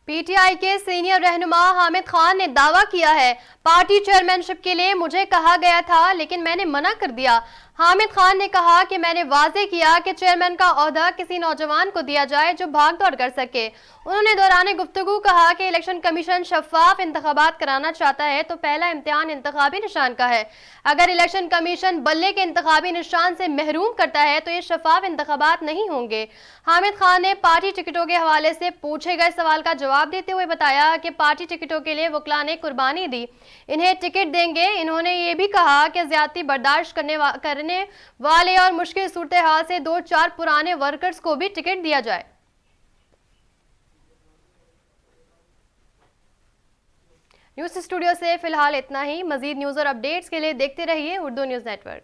PTI के senior रहनुमा हामिद खान ने दावा किया है, पार्टी चेयरमैनशिप के लिए मुझे कहा गया था लेकिन मैंने मना कर दिया। हामिद खान ने कहा कि मैंने वाजे किया कि चेयरमैन का ओहदा किसी नौजवान को दिया जाए जो भाग दौड़ कर सके। उन्होंने दौरान गुफ्तगू कहा कि इलेक्शन कमीशन शफाफ इंतखाबात कराना चाहता है तो पहला इम्तिहान इंतखाबी निशान का है। अगर इलेक्शन कमीशन बल्ले के इंतखाबी निशान से महरूम करता है तो ये शफाफ इंतखाबात नहीं होंगे। हामिद खान ने पार्टी टिकटों के हवाले से पूछे गए सवाल का जवाब देते हुए बताया कि पार्टी टिकटों के लिए वकला ने कुर्बानी दी, इन्हें टिकट देंगे। इन्होंने ये भी कहा कि ज्यादती बर्दाश्त करने वाले और मुश्किल सूरत हाल से 2-4 पुराने वर्कर्स को भी टिकट दिया जाए। न्यूज़ स्टूडियो से फिलहाल इतना ही। मजीद न्यूज़ और अपडेट्स के लिए देखते रहिए उर्दू न्यूज़ नेटवर्क।